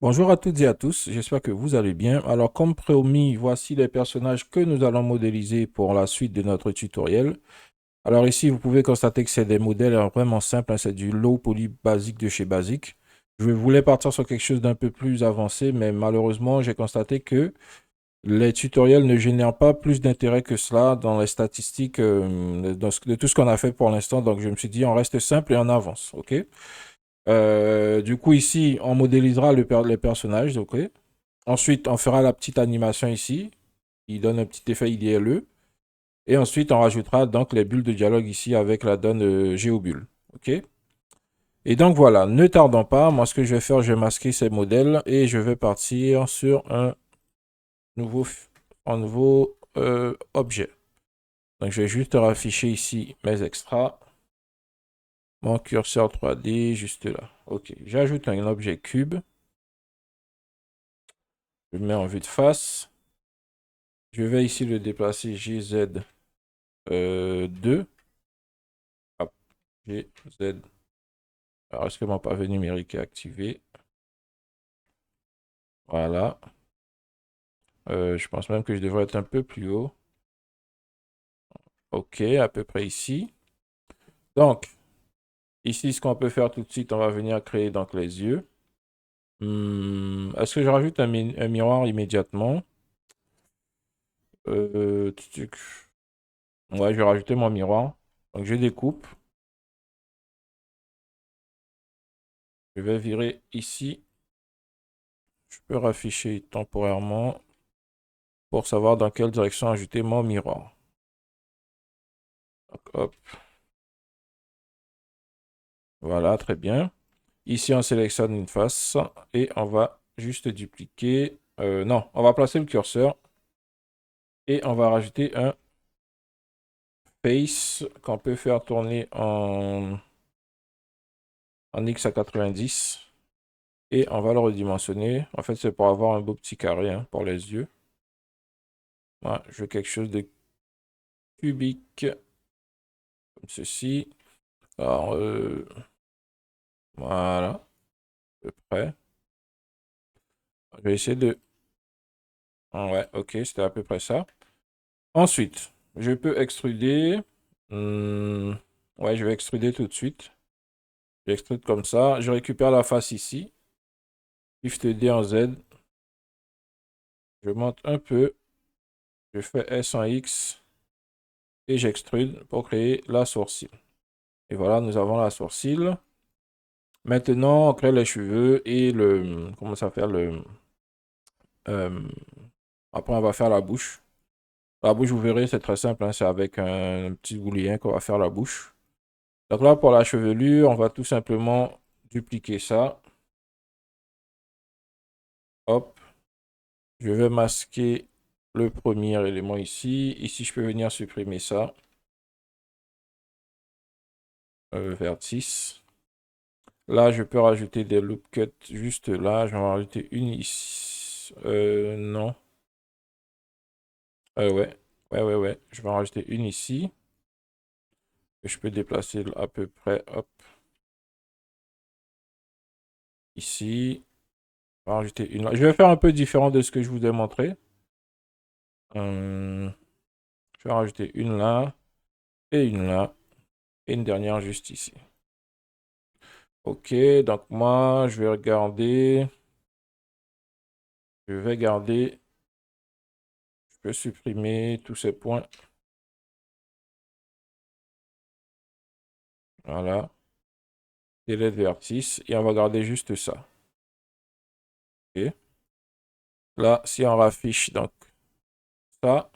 Bonjour à toutes et à tous, j'espère que vous allez bien. Alors comme promis, voici les personnages que nous allons modéliser pour la suite de notre tutoriel. Alors ici, vous pouvez constater que c'est des modèles vraiment simples, hein, c'est du low poly basique de chez Basic. Je voulais partir sur quelque chose d'un peu plus avancé, mais malheureusement, j'ai constaté que les tutoriels ne génèrent pas plus d'intérêt que cela dans les statistiques de tout ce qu'on a fait pour l'instant. Donc je me suis dit, on reste simple et on avance, ok? Du coup, ici, on modélisera les personnages, ok? Ensuite, on fera la petite animation ici, qui donne un petit effet IDLE. Et ensuite, on rajoutera donc les bulles de dialogue ici avec la donne GeoBull. OK? Et donc voilà, ne tardons pas. Moi, ce que je vais faire, je vais masquer ces modèles et je vais partir sur nouveau, un nouveau objet. Donc, je vais juste rafficher ici mes extras. Mon curseur 3D, juste là. OK. J'ajoute un objet cube. Je le mets en vue de face. Je vais ici le déplacer GZ 2. Hop, GZ. Alors, est-ce que mon pavé numérique est activé? Voilà. Je pense même que je devrais être un peu plus haut. OK, à peu près ici. Donc, ici, ce qu'on peut faire tout de suite, on va venir créer donc les yeux. Est-ce que je rajoute un miroir immédiatement? Tuc. Ouais, je vais rajouter mon miroir. Donc, je découpe. Je vais virer ici. Je peux rafficher temporairement pour savoir dans quelle direction ajouter mon miroir. Donc, hop, voilà, très bien. Ici, on sélectionne une face et on va juste dupliquer. Non, on va placer le curseur et on va rajouter un face qu'on peut faire tourner en X à 90 et on va le redimensionner. En fait, c'est pour avoir un beau petit carré hein, pour les yeux. Voilà, je veux quelque chose de cubique comme ceci. Alors, voilà, à peu près. Je vais essayer de... Ouais, ok, c'était à peu près ça. Ensuite, je peux extruder. Ouais, je vais extruder tout de suite. J'extrude comme ça. Je récupère la face ici. Shift D en Z. Je monte un peu. Je fais S en X. Et j'extrude pour créer la sourcil. Et voilà, nous avons la sourcil. Maintenant, on crée les cheveux et le... Comment ça s'appelle euh, après, on va faire la bouche. La bouche, vous verrez, c'est très simple, hein, c'est avec un petit goulien qu'on va faire la bouche. Donc là, pour la chevelure, on va tout simplement dupliquer ça. Hop. Je vais masquer le premier élément ici. Ici, je peux venir supprimer ça. Vertice. Là, je peux rajouter des loop cuts juste là. Je vais en rajouter une ici. Non. Ouais. Ouais. Je vais en rajouter une ici. Je peux déplacer à peu près. Hop. Ici. Je vais en rajouter une là. Je vais faire un peu différent de ce que je vous ai montré. Je vais en rajouter une là. Et une là. Et une dernière juste ici. Ok, donc moi, je vais regarder. Je vais garder. Je peux supprimer tous ces points. Voilà. Delete vertice. Et on va garder juste ça. Ok. Là, si on raffiche donc ça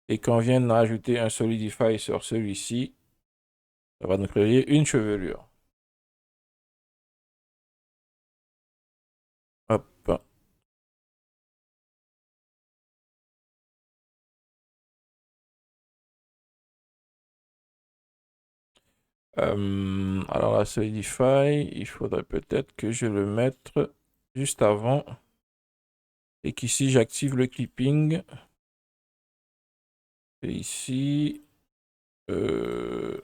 et qu'on vient d'ajouter un Solidify sur celui-ci, ça va nous créer une chevelure. Hop. Alors la Solidify, il faudrait peut-être que je le mette juste avant et qu'ici j'active le clipping. Et ici, euh,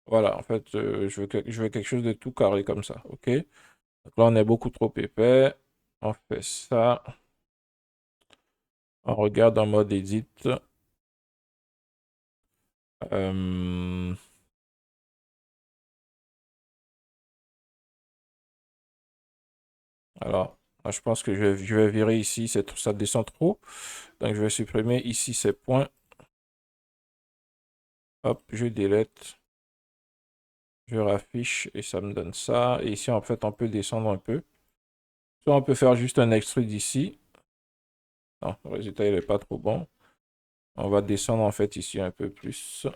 Voilà, en fait, je veux quelque chose de tout carré comme ça, ok? Donc là, on est beaucoup trop épais. On fait ça. On regarde en mode edit. Euh, alors, moi, je pense que je vais virer ici, ça descend trop. Donc, je vais supprimer ici ces points. Hop, je delete. Je raffiche et ça me donne ça. Et ici, en fait, on peut descendre un peu. Soit on peut faire juste un extrude ici. Non, le résultat, il n'est pas trop bon. On va descendre, en fait, ici un peu plus.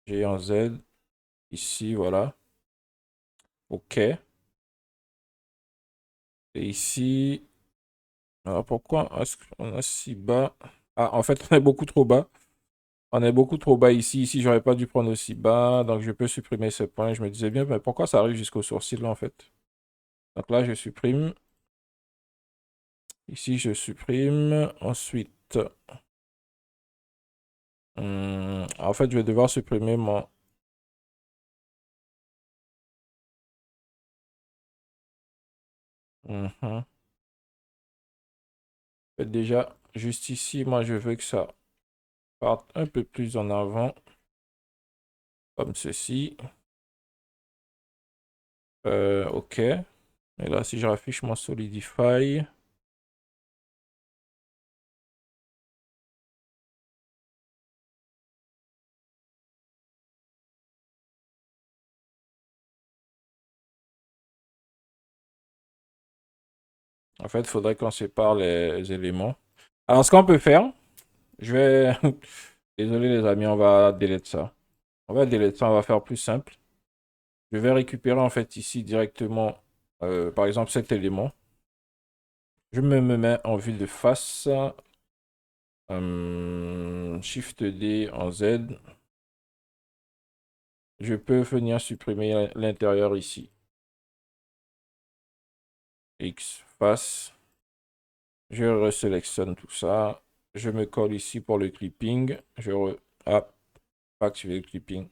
G en Z. Ici, voilà. OK. Et ici, alors pourquoi est-ce qu'on a si bas? Ah, en fait, on est beaucoup trop bas. On est beaucoup trop bas ici. Ici, j'aurais pas dû prendre aussi bas. Donc, je peux supprimer ce point. Je me disais bien, mais pourquoi ça arrive jusqu'au sourcil, là, en fait? Donc là, je supprime. Ici, je supprime. Ensuite, en fait, je vais devoir supprimer mon... Mhm. Déjà, juste ici, moi, je veux que ça parte un peu plus en avant, comme ceci. OK. Et là, si je raffiche mon Solidify, en fait, il faudrait qu'on sépare les éléments. Alors, ce qu'on peut faire, je vais... Désolé les amis, on va delete ça. On va delete ça, on va faire plus simple. Je vais récupérer en fait ici directement, par exemple, cet élément. Je me mets en vue de face. Shift D en Z. Je peux venir supprimer l'intérieur ici. X face. Je resélectionne tout ça. Je me colle ici pour le clipping. Ah, pas activer le clipping.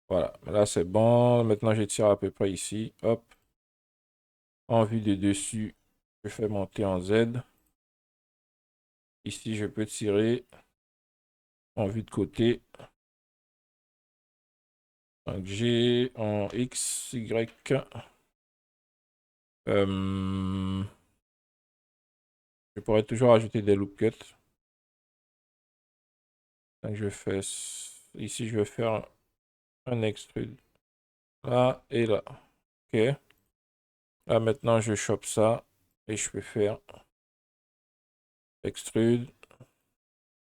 Voilà, là c'est bon. Maintenant je tire à peu près ici. Hop. En vue de dessus, je fais monter en Z. Ici je peux tirer en vue de côté. Donc G en X, Y. Je pourrais toujours ajouter des loop cuts. Donc je fais ici, je vais faire un extrude là et là. Ok. Là maintenant, je chope ça et je peux faire extrude.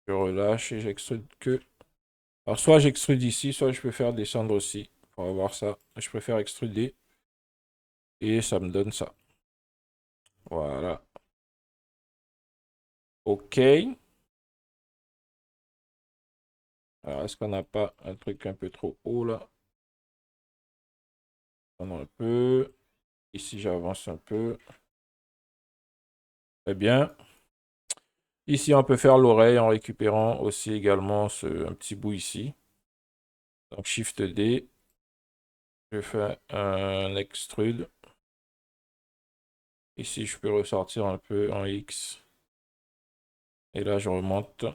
Je relâche et j'extrude que. Alors soit j'extrude ici, soit je peux faire descendre aussi. On va voir ça. Je préfère extruder et ça me donne ça. Voilà. Ok. Alors est-ce qu'on n'a pas un truc un peu trop haut là? Un peu. Ici, j'avance un peu. Très bien. Ici, on peut faire l'oreille en récupérant aussi également un petit bout ici. Donc, Shift D. Je fais un extrude. Ici, je peux ressortir un peu en X. Et là, je remonte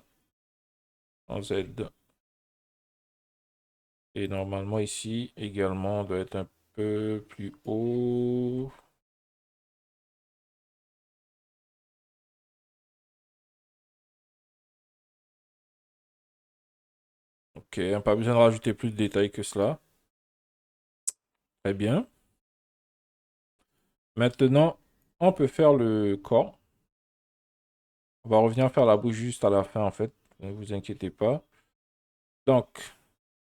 en Z. Et normalement, ici, également, on doit être un peu plus haut. Ok, pas besoin de rajouter plus de détails que cela. Très bien. Maintenant, on peut faire le corps. On va revenir faire la bouche juste à la fin, en fait. Ne vous inquiétez pas. Donc,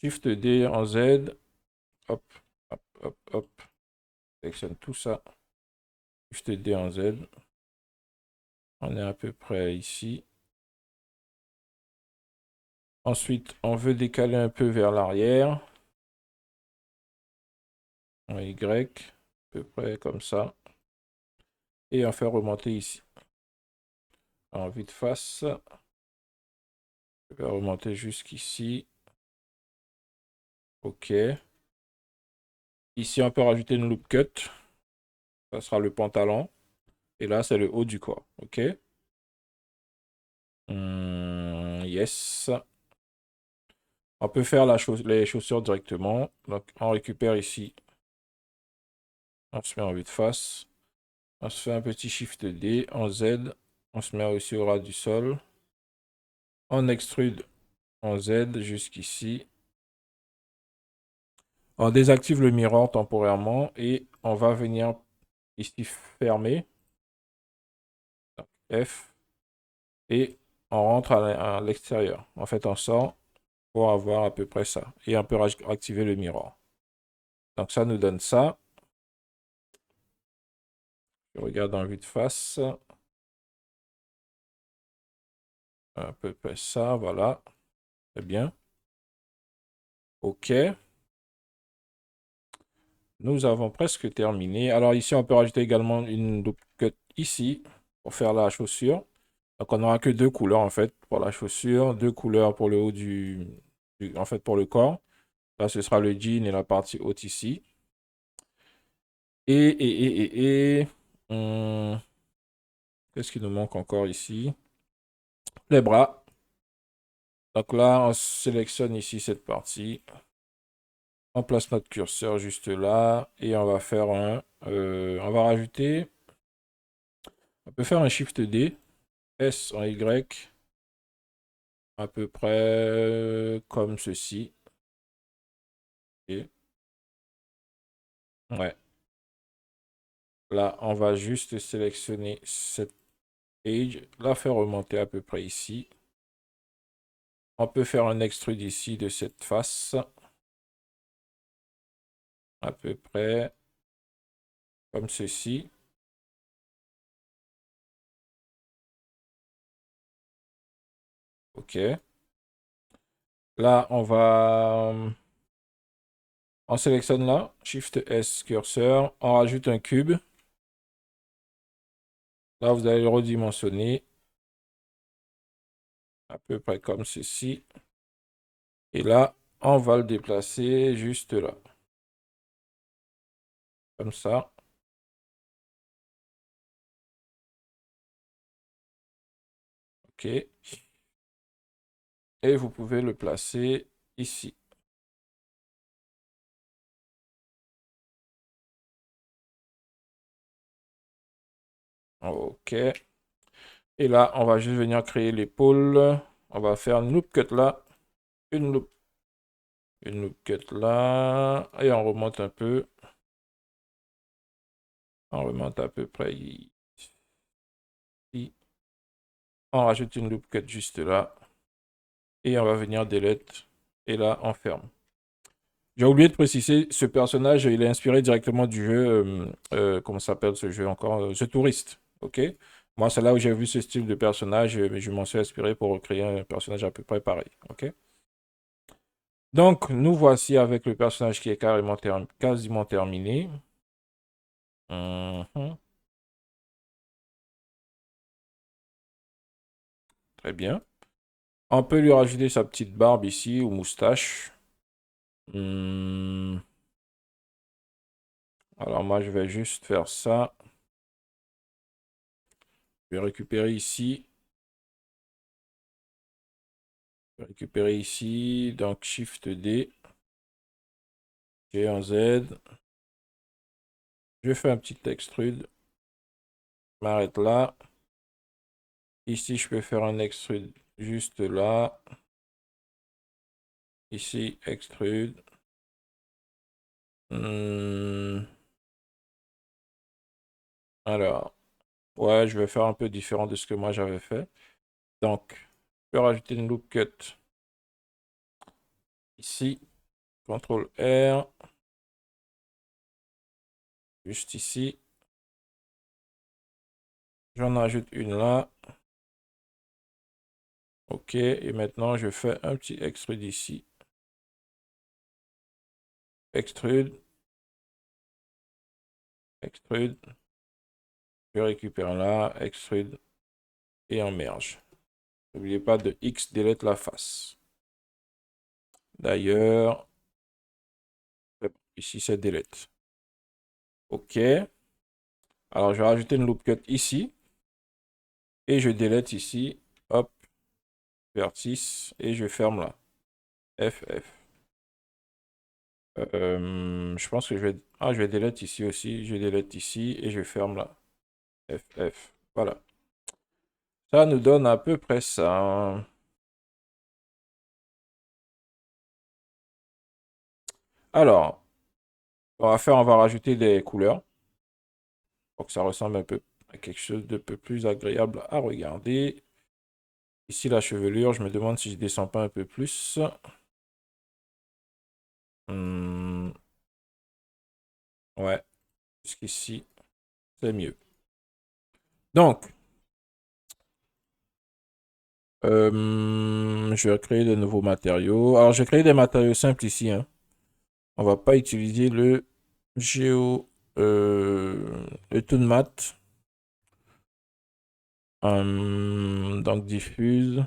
Shift D en Z. Hop, hop, hop, hop. Sélectionne tout ça. Shift D en Z. On est à peu près ici. Ensuite, on veut décaler un peu vers l'arrière. En Y. À peu près comme ça. Et on fait remonter ici. En vue de face. Je vais remonter jusqu'ici. OK. Ici, on peut rajouter une loop cut. Ça sera le pantalon. Et là, c'est le haut du corps. OK. Yes. On peut faire les chaussures directement. Donc, on récupère ici. On se met en vue de face. On se fait un petit Shift D en Z. On se met aussi au ras du sol. On extrude en Z jusqu'ici. On désactive le mirror temporairement et on va venir ici fermer. F. Et on rentre à l'extérieur. En fait, on sort pour avoir à peu près ça. Et on peut activer le mirror. Donc ça nous donne ça. Je regarde en vue de face. À peu près ça, voilà. Très bien. OK. Nous avons presque terminé. Alors ici, on peut rajouter également une loop cut ici pour faire la chaussure. Donc on n'aura que deux couleurs en fait pour la chaussure, deux couleurs pour le haut en fait pour le corps. Là, ce sera le jean et la partie haute ici. Hum, qu'est-ce qui nous manque encore ici? Les bras. Donc là, on sélectionne ici cette partie. On place notre curseur juste là et on va faire on va rajouter, on peut faire un Shift D, S en Y, à peu près comme ceci. Et ouais. Là, on va juste sélectionner cette page, la faire remonter à peu près ici. On peut faire un extrude ici de cette face. À peu près comme ceci. OK. Là, on sélectionne là, Shift S curseur, on rajoute un cube. Là, vous allez le redimensionner à peu près comme ceci. Et là, on va le déplacer juste là. Comme ça. OK. Et vous pouvez le placer ici. OK. Et là, on va juste venir créer l'épaule. On va faire une loop cut là. Une loop cut là. Et on remonte un peu. On remonte à peu près ici. On rajoute une loop cut juste là. Et on va venir delete. Et là, on ferme. J'ai oublié de préciser, ce personnage, il est inspiré directement du jeu, comment s'appelle ce jeu encore? The Tourist, ok? Moi, c'est là où j'ai vu ce style de personnage, mais je m'en suis inspiré pour recréer un personnage à peu près pareil, ok? Donc, nous voici avec le personnage qui est quasiment terminé. Mhm. Très bien. On peut lui rajouter sa petite barbe ici, ou moustache. Hmm. Alors moi, je vais juste faire ça. Je vais récupérer ici. Récupérer ici, donc Shift D, G en Z. Je fais un petit extrude, je m'arrête là. Ici, je peux faire un extrude juste là. Ici, extrude. Alors, ouais, je vais faire un peu différent de ce que moi j'avais fait. Donc, je peux rajouter une loop cut ici. CTRL R. Juste ici. J'en ajoute une là. OK. Et maintenant, je fais un petit extrude ici. Extrude. Extrude. Je récupère là. Extrude. Et on merge. N'oubliez pas de X delete la face. D'ailleurs, Ici, c'est delete. OK. Alors, je vais rajouter une loop cut ici. Et je delete ici. Hop. Vertice. Et je ferme là. FF. Je pense que je vais... Ah, je vais delete ici aussi. Je delete ici. Et je ferme là. FF. Voilà. Ça nous donne à peu près ça. Alors, on va rajouter des couleurs. Pour que ça ressemble un peu à quelque chose de peu plus agréable à regarder. Ici, la chevelure, je me demande si je descends pas un peu plus. Hmm, ouais, jusqu'ici, c'est mieux. Donc, je vais créer de nouveaux matériaux. Alors, j'ai créé des matériaux simples ici, hein. On va pas utiliser le géo, le tone mat. Donc, diffuse.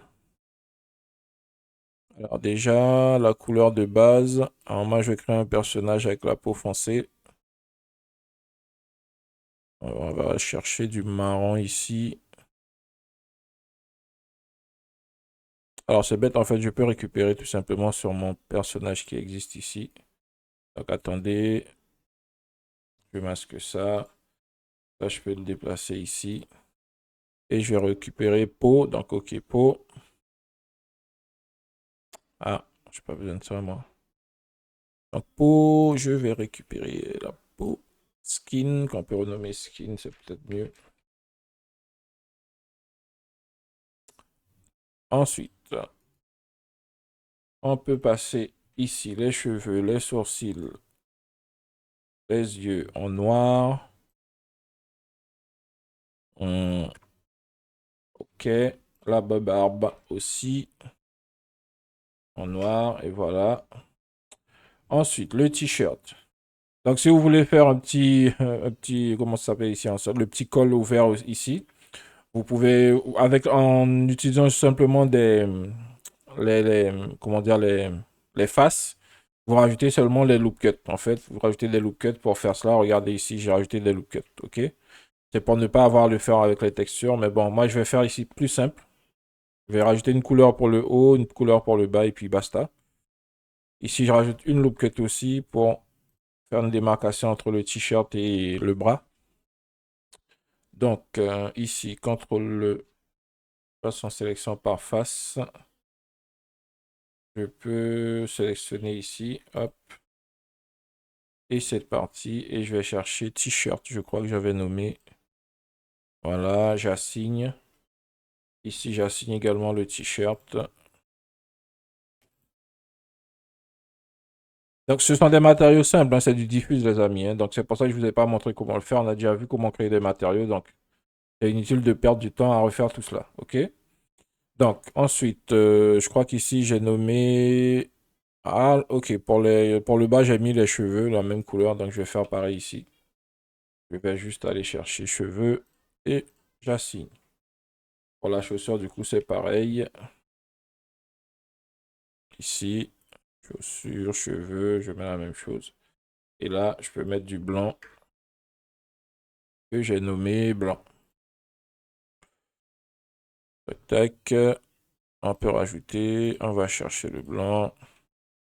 Alors, déjà, la couleur de base. Alors, moi, je vais créer un personnage avec la peau foncée. On va chercher du marron ici. Alors, c'est bête, en fait, je peux récupérer tout simplement sur mon personnage qui existe ici. Donc, attendez. Je masque ça. Là, je peux le déplacer ici. Et je vais récupérer peau. Donc, OK, peau. Ah, j'ai pas besoin de ça, moi. Donc, peau, je vais récupérer la peau. Skin, qu'on peut renommer skin, c'est peut-être mieux. Ensuite, on peut passer ici les cheveux, les sourcils, les yeux en noir. OK. La barbe aussi en noir. Et voilà. Ensuite, le t-shirt. Donc, si vous voulez faire comment ça s'appelle ici, le petit col ouvert ici, vous pouvez, en utilisant simplement comment dire, les faces, vous rajoutez seulement les loop cuts. En fait, vous rajoutez des loop cuts pour faire cela. Regardez ici, j'ai rajouté des loop cuts. OK? C'est pour ne pas avoir à le faire avec les textures. Mais bon, moi, je vais faire ici plus simple. Je vais rajouter une couleur pour le haut, une couleur pour le bas et puis basta. Ici, je rajoute une loop cut aussi pour faire une démarcation entre le t-shirt et le bras. Donc, ici, CTRL, passe en sélection par face. Je peux sélectionner ici, hop. Et cette partie, et je vais chercher t-shirt, je crois que j'avais nommé. Voilà, j'assigne. Ici, j'assigne également le t-shirt. Donc, ce sont des matériaux simples, hein, c'est du diffuse, les amis, hein. Donc, c'est pour ça que je ne vous ai pas montré comment le faire. On a déjà vu comment créer des matériaux. Donc, c'est inutile de perdre du temps à refaire tout cela. OK? Donc, ensuite, je crois qu'ici, j'ai nommé... Ah, OK. Pour le bas, j'ai mis les cheveux, la même couleur. Donc, je vais faire pareil ici. Je vais juste aller chercher cheveux et j'assigne. Pour la chaussure, du coup, c'est pareil. Ici, chaussures, cheveux, je mets la même chose. Et là, je peux mettre du blanc que j'ai nommé blanc. Tac, on peut rajouter, on va chercher le blanc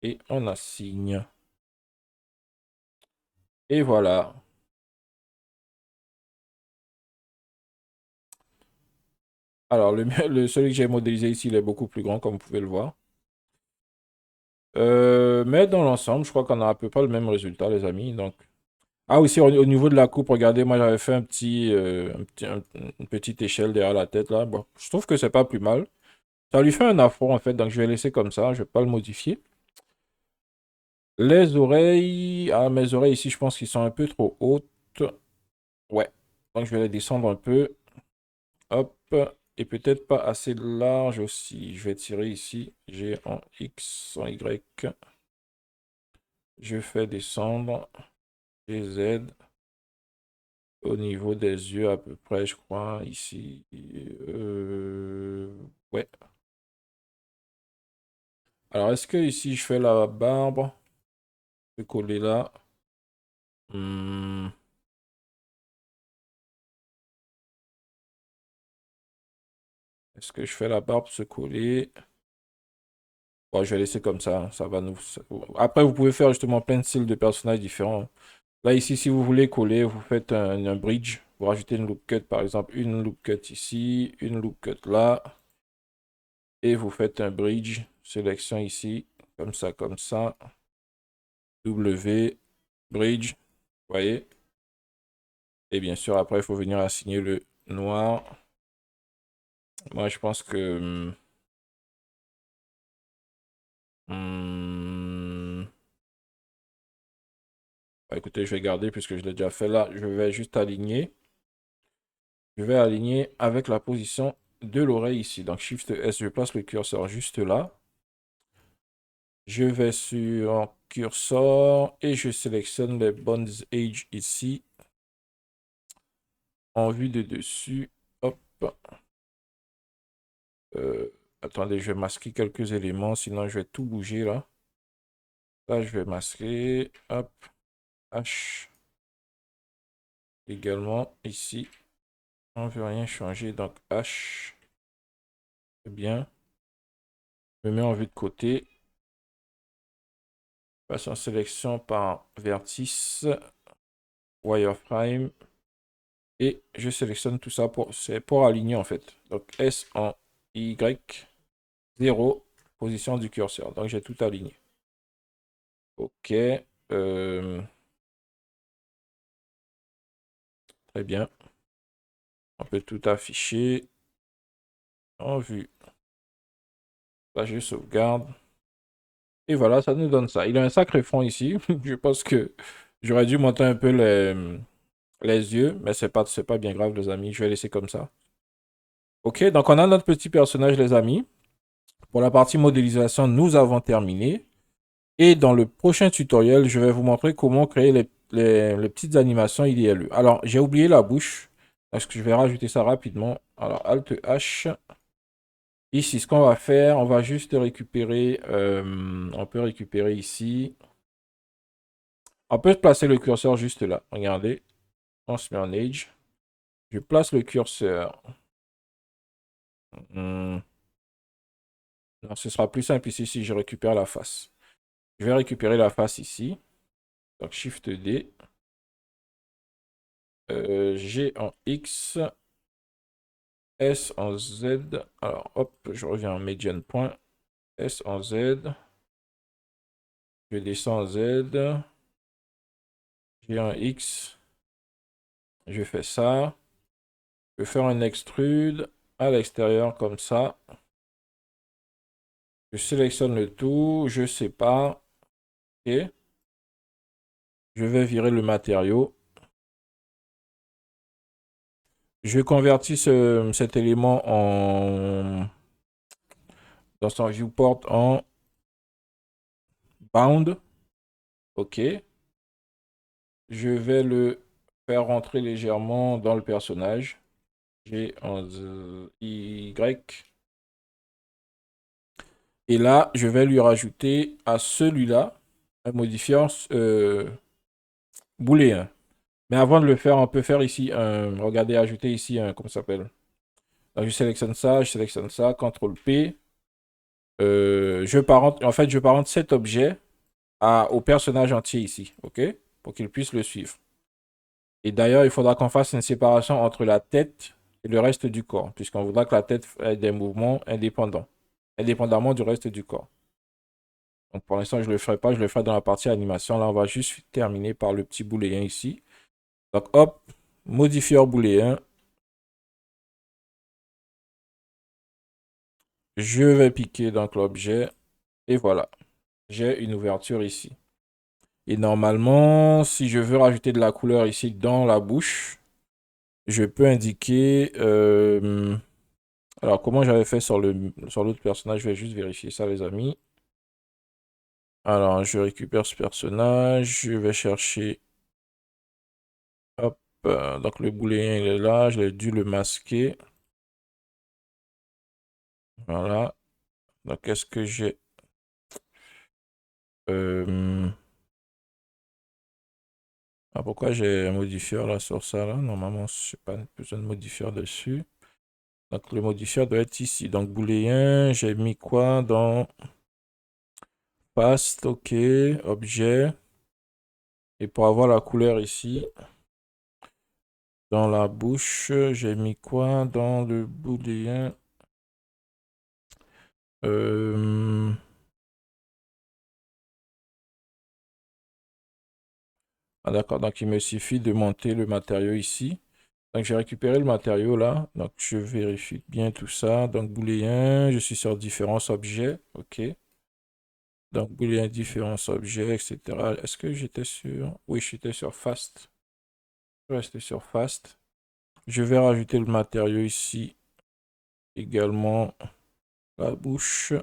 et on assigne. Et voilà. Alors, celui que j'ai modélisé ici, il est beaucoup plus grand, comme vous pouvez le voir. Mais dans l'ensemble, je crois qu'on a à peu près le même résultat, les amis. Donc... Ah, aussi, au niveau de la coupe, regardez, moi, j'avais fait une petite échelle derrière la tête, là. Bon, je trouve que c'est pas plus mal. Ça lui fait un afro, en fait, donc je vais laisser comme ça. Je vais pas le modifier. Les oreilles... Ah, mes oreilles, ici, je pense qu'ils sont un peu trop hautes. Ouais. Donc, je vais les descendre un peu. Hop. Et peut-être pas assez large aussi. Je vais tirer ici. J'ai en X, en Y. Je fais descendre. GZ. Au niveau des yeux, à peu près, je crois, ici. Ouais. Alors, est-ce que ici, je fais la barbe? Je vais coller là. Hmm. Est-ce que je fais la barbe se coller? Bon, je vais laisser comme ça, hein, ça va nous... Après, vous pouvez faire justement plein de styles de personnages différents. Là, ici, si vous voulez coller, vous faites un bridge. Vous rajoutez une loop cut, par exemple, une loop cut ici, une loop cut là. Et vous faites un bridge, sélection ici, comme ça. W, bridge, vous voyez. Et bien sûr, après, il faut venir assigner le noir. Moi, je pense que... bah, écoutez, je vais garder puisque je l'ai déjà fait là. Je vais juste aligner. Je vais aligner avec la position de l'oreille ici. Donc, Shift S, je place le curseur juste là. Je vais sur curseur et je sélectionne les bonnes edges ici. En vue de dessus. Hop. Euh, Attendez, je vais masquer quelques éléments, sinon je vais tout bouger là. Là, je vais masquer. Hop. H. Également ici. On ne veut rien changer, donc H. C'est bien. Je me mets en vue de côté. Passe en sélection par vertice. Wireframe. Et je sélectionne tout ça c'est pour aligner en fait. Donc S en Y. 0. Position du curseur. Donc j'ai tout aligné. Ok. Très bien. On peut tout afficher en vue. Là, je sauvegarde. Et voilà, ça nous donne ça. Il a un sacré fond ici. Je pense que j'aurais dû monter un peu les yeux, mais c'est pas bien grave, les amis. Je vais laisser comme ça. Ok, donc on a notre petit personnage, les amis. Pour la partie modélisation, nous avons terminé. Et dans le prochain tutoriel, je vais vous montrer comment créer les petites animations IDLE. Alors, j'ai oublié la bouche. Parce que je vais rajouter ça rapidement. Alors, Alt H. Ici, ce qu'on va faire, on va juste récupérer. On peut récupérer ici. On peut placer le curseur juste là. Regardez. On se met en Edge. Je place le curseur. Non, ce sera plus simple ici si je récupère la face. Je vais récupérer la face ici. Donc, Shift D. G en X. S en Z. Alors, hop, je reviens en median point. S en Z. Je descends en Z. G en X. Je fais ça. Je vais faire un extrude à l'extérieur comme ça. Je sélectionne le tout. Je sépare. Et je vais virer le matériau. Je convertis cet élément dans son viewport en bound. OK. Je vais le faire rentrer légèrement dans le personnage. G en Y. Et là, je vais lui rajouter à celui-là un modifiant booléen. Mais avant de le faire, on peut faire ici un... Regardez, ajouter ici un... Comment ça s'appelle? Donc, je sélectionne ça, CTRL P. En fait, je parente cet objet au personnage entier ici, ok? Pour qu'il puisse le suivre. Et d'ailleurs, il faudra qu'on fasse une séparation entre la tête et le reste du corps, puisqu'on voudra que la tête ait des mouvements indépendants, indépendamment du reste du corps. Donc pour l'instant, je ne le ferai pas, je le ferai dans la partie animation. Là, on va juste terminer par le petit booléen ici. Donc hop, modifieur booléen. Je vais piquer donc l'objet. Et voilà, j'ai une ouverture ici. Et normalement, si je veux rajouter de la couleur ici dans la bouche, je peux indiquer... alors, comment j'avais fait sur l'autre personnage, je vais juste vérifier ça, les amis. Alors, je récupère ce personnage, je vais chercher... Hop, donc le booléen, il est là, je l'ai dû le masquer. Voilà. Donc, est-ce que j'ai... Ah, pourquoi j'ai un modifieur là sur ça là? Normalement, je n'ai pas besoin de modifieur dessus. Donc le modifieur doit être ici. Donc booléen, j'ai mis quoi dans Past, ok, objet. Et pour avoir la couleur ici, dans la bouche, j'ai mis quoi dans le booléen? Ah d'accord, donc il me suffit de monter le matériau ici. Donc j'ai récupéré le matériau là. Donc je vérifie bien tout ça. Donc booléen, je suis sur différents objets. Ok. Donc booléen, différents objets, etc. Est-ce que j'étais sur... Oui, j'étais sur fast. Je vais rester sur fast. Je vais rajouter le matériau ici. Également la bouche. Je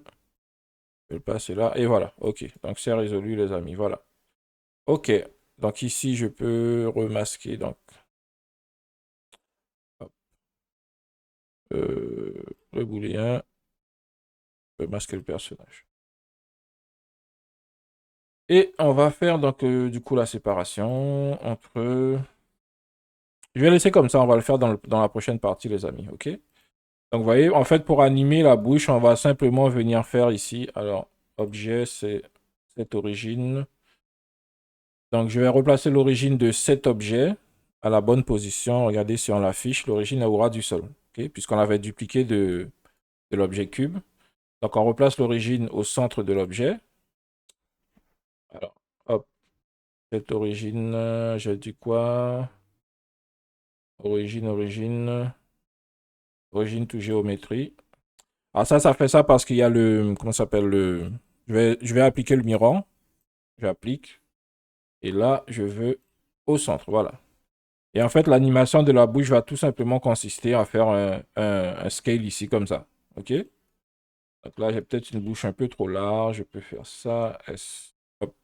vais le passer là. Et voilà. Ok. Donc c'est résolu les amis. Voilà. Ok. Donc ici je peux remasquer. Donc hop, le booléen. Masquer le personnage. Et on va faire donc du coup la séparation entre... Je vais laisser comme ça, on va le faire dans la prochaine partie les amis, ok? Donc vous voyez, en fait pour animer la bouche, on va simplement venir faire ici. Alors, objet, c'est cette origine. Donc je vais replacer l'origine de cet objet à la bonne position. Regardez si on l'affiche, l'origine aura du sol, ok? Puisqu'on avait dupliqué de l'objet cube. Donc on replace l'origine au centre de l'objet. Alors, hop. Cette origine, je dis quoi? Origine to géométrie. Alors ça fait ça parce qu'il y a le, comment ça s'appelle le, je vais appliquer le miroir. J'applique. Et là, je veux au centre, voilà. Et en fait, l'animation de la bouche va tout simplement consister à faire un scale ici, comme ça. OK? Donc là, j'ai peut-être une bouche un peu trop large. Je peux faire ça. S, hop,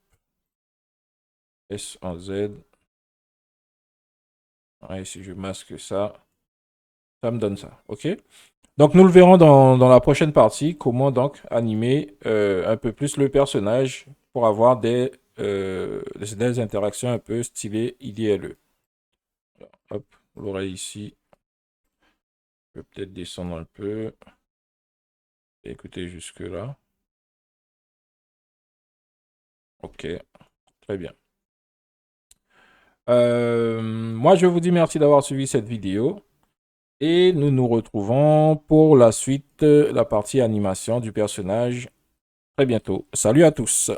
S en Z. Et si je masque ça, ça me donne ça. OK? Donc, nous le verrons dans la prochaine partie, comment donc animer un peu plus le personnage pour avoir des interactions un peu stylées IDLE. Hop, l'oreille ici. Je vais peut-être descendre un peu. Écoutez jusque-là. Ok, très bien. Moi, je vous dis merci d'avoir suivi cette vidéo. Et nous nous retrouvons pour la suite, la partie animation du personnage très bientôt. Salut à tous!